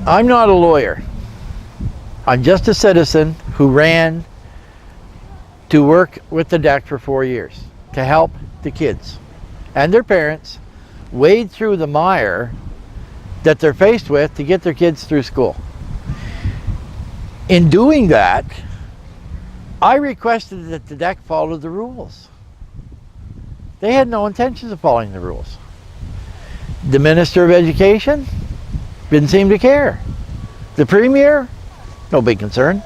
I'm not a lawyer. I'm just a citizen who ran to work with the deck for 4 years to help the kids and their parents wade through the mire that they're faced with to get their kids through school. In doing that, I requested that the deck follow the rules. They had no intentions of following the rules. The Minister of Education didn't seem to care. The Premier, no big concern.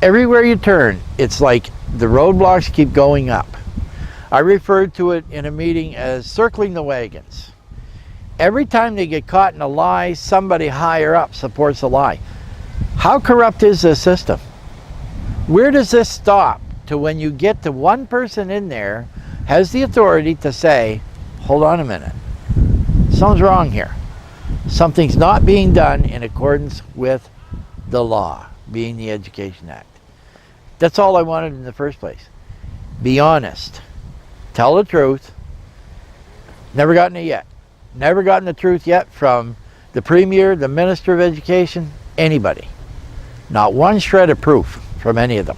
Everywhere you turn, it's like the roadblocks keep going up. I referred to it in a meeting as circling the wagons. Every time they get caught in a lie, somebody higher up supports the lie. How corrupt is this system? Where does this stop to when you get to one person in there has the authority to say, hold on a minute, something's wrong here. Something's not being done in accordance with the law, being the Education Act. That's all I wanted in the first place. Be honest. Tell the truth. Never gotten it yet. Never gotten the truth yet from the Premier, the Minister of Education, anybody. Not one shred of proof from any of them.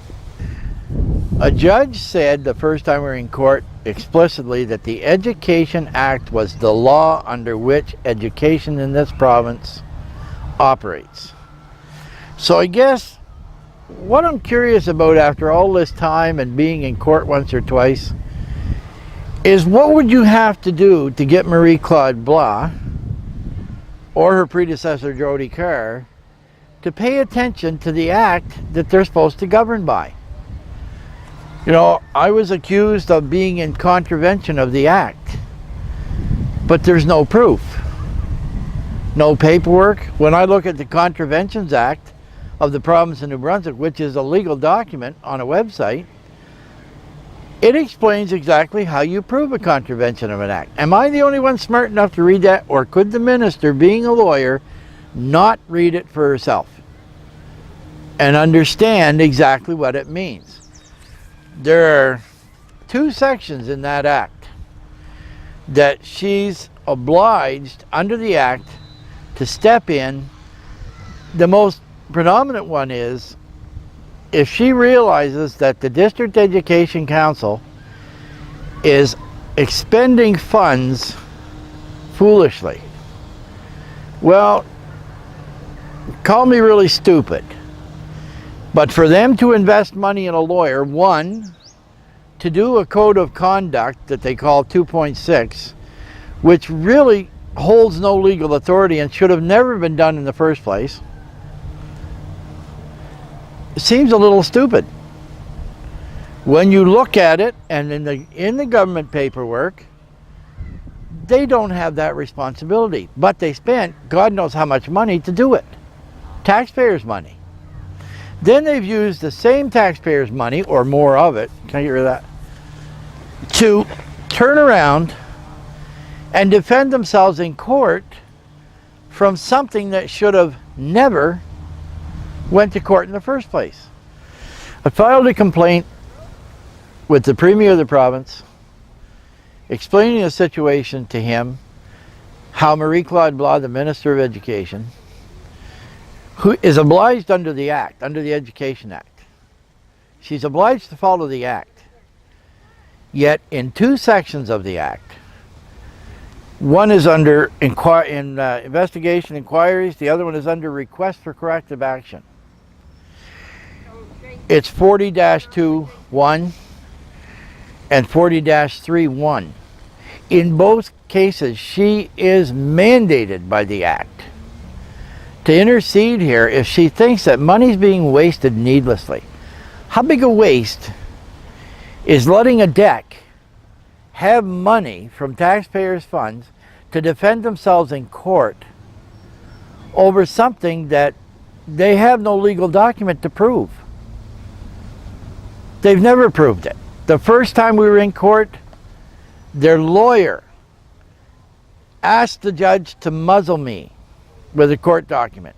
A judge said the first time we were in court explicitly that the Education Act was the law under which education in this province operates. So I guess what I'm curious about after all this time and being in court once or twice is what would you have to do to get Marie-Claude Blais or her predecessor Jody Carr to pay attention to the act that they're supposed to govern by? You know, I was accused of being in contravention of the act, but there's no proof, no paperwork. When I look at the Contraventions Act of the province of New Brunswick, which is a legal document on a website, it explains exactly how you prove a contravention of an act. Am I the only one smart enough to read that, or could the minister, being a lawyer, not read it for herself and understand exactly what it means? There are 2 sections in that act that she's obliged under the act to step in. The most predominant one is if she realizes that the District Education Council is expending funds foolishly. Well, call me really stupid, but for them to invest money in a lawyer, one, to do a code of conduct that they call 2.6, which really holds no legal authority and should have never been done in the first place, it seems a little stupid. When you look at it, and in the government paperwork, they don't have that responsibility, but they spent God knows how much money to do it. Taxpayers' money. Then they've used the same taxpayers' money, or more of it, can I get rid of that, to turn around and defend themselves in court from something that should have never went to court in the first place. I filed a complaint with the Premier of the province, explaining the situation to him, how Marie-Claude Blais, the Minister of Education, who is obliged under the Act, under the Education Act. She's obliged to follow the Act. Yet in 2 sections of the Act, one is under investigation inquiries, the other one is under request for corrective action. It's 40-2(1) and 40-3(1). In both cases, she is mandated by the Act to intercede here if she thinks that money's being wasted needlessly. How big a waste is letting a deck have money from taxpayers' funds to defend themselves in court over something that they have no legal document to prove? They've never proved it. The first time we were in court, their lawyer asked the judge to muzzle me with a court document.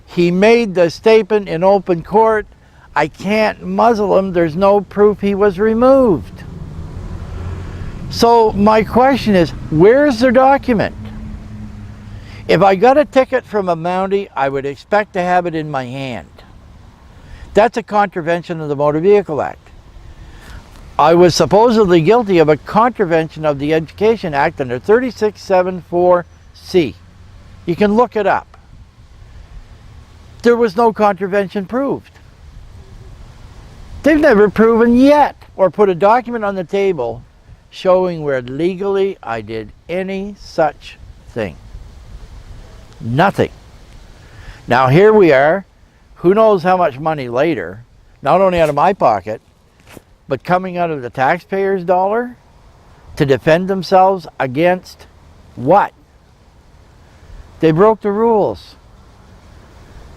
He made the statement in open court, I can't muzzle him, there's no proof he was removed. So my question is, where's their document? If I got a ticket from a Mountie, I would expect to have it in my hand. That's a contravention of the Motor Vehicle Act. I was supposedly guilty of a contravention of the Education Act under 3674C. You can look it up. There was no contravention proved. They've never proven yet or put a document on the table showing where legally I did any such thing. Nothing. Now here we are, who knows how much money later, not only out of my pocket, but coming out of the taxpayers' dollar to defend themselves against what? They broke the rules.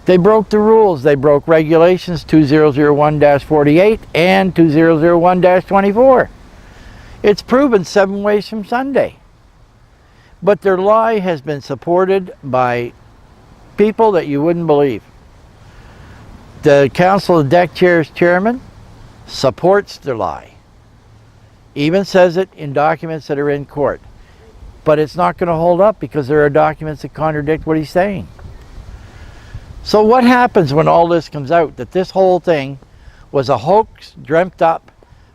They broke the rules. They broke regulations 2001-48 and 2001-24. It's proven 7 ways from Sunday. But their lie has been supported by people that you wouldn't believe. The Council of Deck Chairs chairman supports their lie. Even says it in documents that are in court. But it's not going to hold up because there are documents that contradict what he's saying. So what happens when all this comes out? That this whole thing was a hoax dreamt up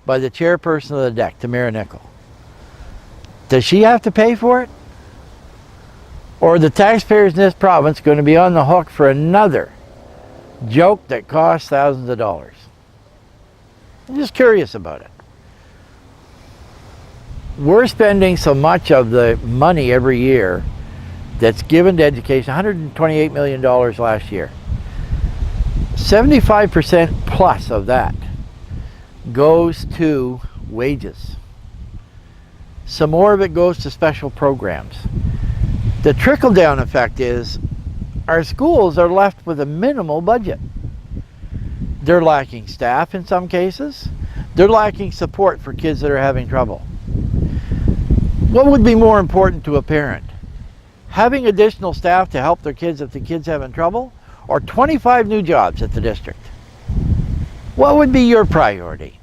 by the chairperson of the deck, Tamara Nickel. Does she have to pay for it? Or are the taxpayers in this province going to be on the hook for another joke that costs thousands of dollars? I'm just curious about it. We're spending so much of the money every year that's given to education, $128 million last year. 75% plus of that goes to wages. Some more of it goes to special programs. The trickle-down effect is our schools are left with a minimal budget. They're lacking staff in some cases. They're lacking support for kids that are having trouble. What would be more important to a parent? Having additional staff to help their kids if the kid's having trouble, or 25 new jobs at the district? What would be your priority?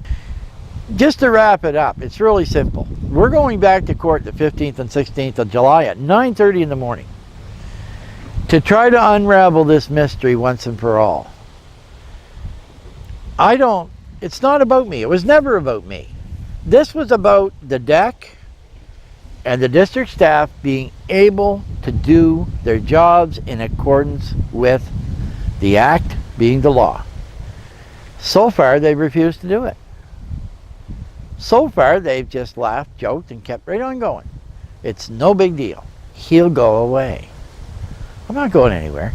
Just to wrap it up, it's really simple. We're going back to court the 15th and 16th of July at 9:30 in the morning to try to unravel this mystery once and for all. It's not about me. It was never about me. This was about the deck and the district staff being able to do their jobs in accordance with the act being the law. So far, they've refused to do it. So far, they've just laughed, joked, and kept right on going. It's no big deal. He'll go away. I'm not going anywhere.